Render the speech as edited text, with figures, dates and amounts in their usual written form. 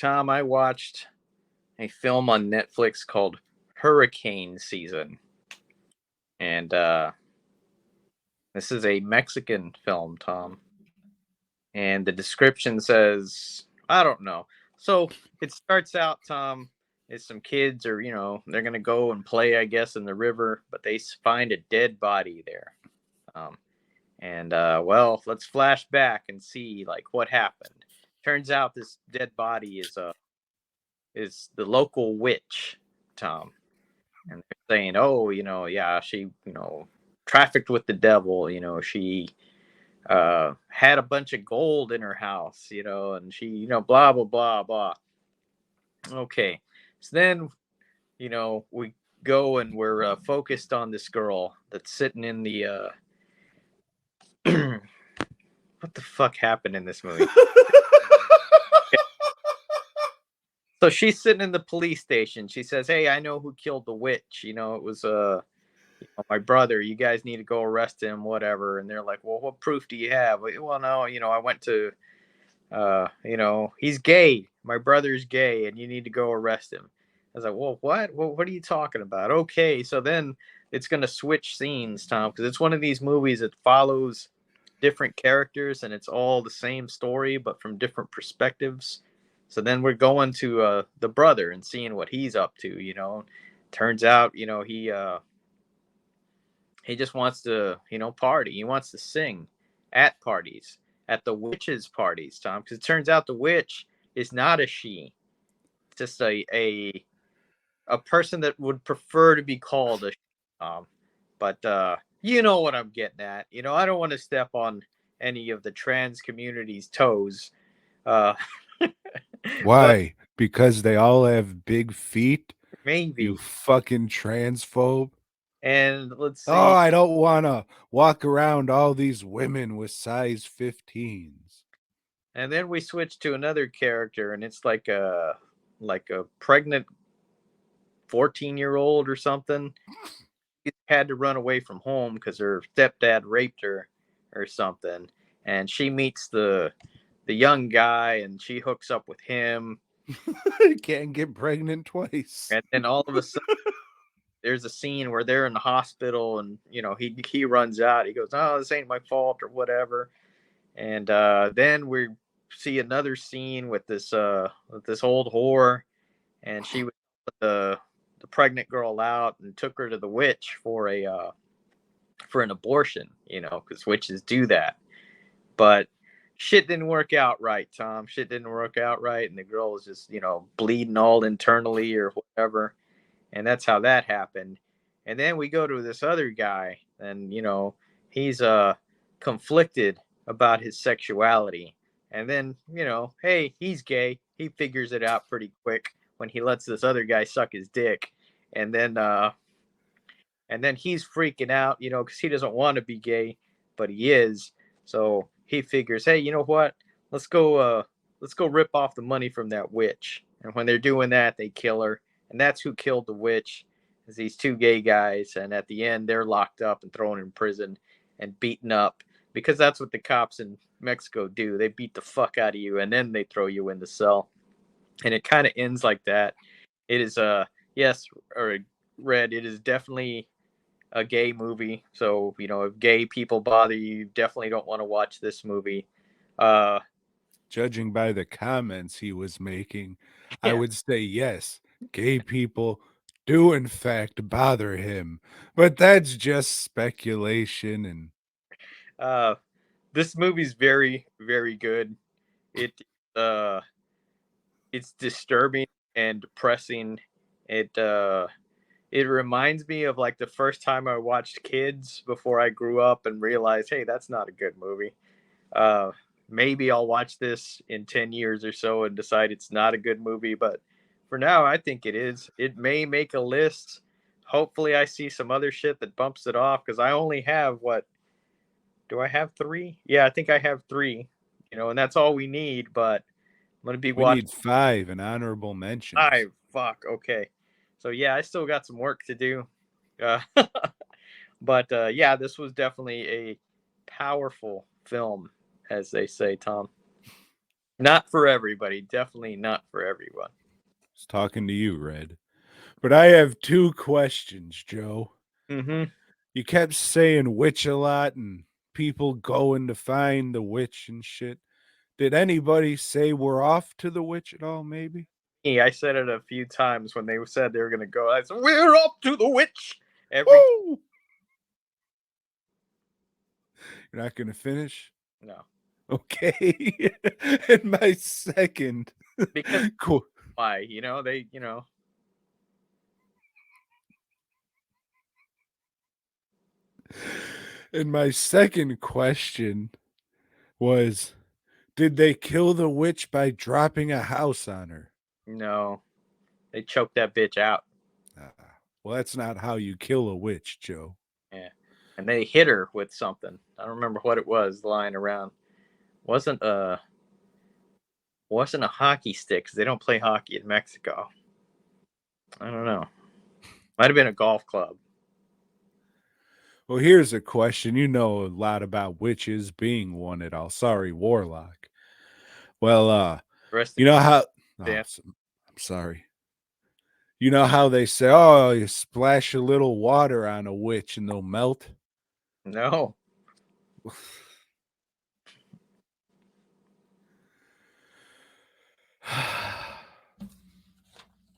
Tom, I watched a film on Netflix called Hurricane Season. And this is a Mexican film, Tom. And the description says, I don't know. So it starts out, Tom, is some kids are, they're going to go and play, I guess, in the river, but they find a dead body there. Um, well, let's flash back and see like what happened. Turns out this dead body is the local witch, Tom. And they're saying, oh, yeah, she, trafficked with the devil. She had a bunch of gold in her house, and she, blah, blah, blah, blah. Okay. So then, we go and we're focused on this girl that's sitting in the, what the fuck happened in this movie? So she's sitting in the police station. She says, hey, I know who killed the witch. It was, my brother, you guys need to go arrest him, whatever. And they're like, well, what proof do you have? Well, no, I went to, he's gay. My brother's gay and you need to go arrest him. I was like, well, what? Well, what are you talking about? Okay. So then it's going to switch scenes, Tom, because it's one of these movies that follows different characters and it's all the same story, but from different perspectives. So then we're going to the brother and seeing what he's up to. Turns out, he just wants to, party. He wants to sing at parties, at the witch's parties, Tom. Because it turns out the witch is not a she. It's just a person that would prefer to be called a she, Tom. But you know what I'm getting at. I don't want to step on any of the trans community's toes. Uh, but Why? Because they all have big feet? You maybe. fucking transphobe. And let's Oh, see. I don't want to walk around all these women with size 15s. And then we switch to another character, and it's like a pregnant 14-year-old or something. She had to run away from home because her stepdad raped her or something. And she meets the young guy, and she hooks up with him. Can't get pregnant twice. And then all of a sudden, there's a scene where they're in the hospital, and he runs out. He goes, "Oh, this ain't my fault" or whatever. And then we see another scene with this old whore, and she was the pregnant girl out and took her to the witch for an abortion, because witches do that. But shit didn't work out right, Tom. Shit didn't work out right, and the girl was just bleeding all internally or whatever, and that's how that happened. And then we go to this other guy, and he's conflicted about his sexuality. And then hey, he's gay. He figures it out pretty quick when he lets this other guy suck his dick. And then he's freaking out, because he doesn't want to be gay, but he is. So he figures, hey, you know what? Let's go rip off the money from that witch. And when they're doing that, they kill her, and that's who killed the witch. Is these two gay guys, and at the end, they're locked up and thrown in prison and beaten up because that's what the cops in Mexico do. They beat the fuck out of you, and then they throw you in the cell. And it kind of ends like that. It is yes, or Red. It is definitely a gay movie. So, if gay people bother you, you definitely don't want to watch this movie. Uh, Judging by the comments he was making, I yeah. would say yes, gay people do in fact bother him, but that's just speculation. And Uh, this movie's very, very good. It, uh, it's disturbing and depressing. It reminds me of like the first time I watched Kids before I grew up and realized, hey, that's not a good movie. Uh, Maybe I'll watch this in 10 years or so and decide it's not a good movie, but for now, I think it is. It may make a list. Hopefully, I see some other shit that bumps it off because I only have what? Do I have three? Yeah, I think I have three, and that's all we need, but I'm going to be we watching need 5 in honorable mentions. five. Fuck, okay. So, yeah, I still got some work to do. Uh, but yeah, this was definitely a powerful film, as they say, Tom. Not for everybody. Definitely not for everyone. It's talking to you, Red. But I have two questions, Joe. Mm-hmm. You kept saying witch a lot and people going to find the witch and shit. Did anybody say we're off to the witch at all, maybe? Yeah, I said it a few times when they said they were going to go. I said, "We're off to the witch." Every Woo! You're not going to finish? no, Okay. And my second. because Cool. why? They. And my second question was, did they kill the witch by dropping a house on her? No, they choked that bitch out. Well, that's not how you kill a witch, Joe. Yeah, and they hit her with something. I don't remember what it was lying around. Wasn't a hockey stick because they don't play hockey in Mexico. I don't know. Might have been a golf club. Well, here's a question. You know a lot about witches, being one at all. Sorry, warlock. Well, Rest you know how Dan. I'm sorry. You know how they say, oh, you splash a little water on a witch and they'll melt? No.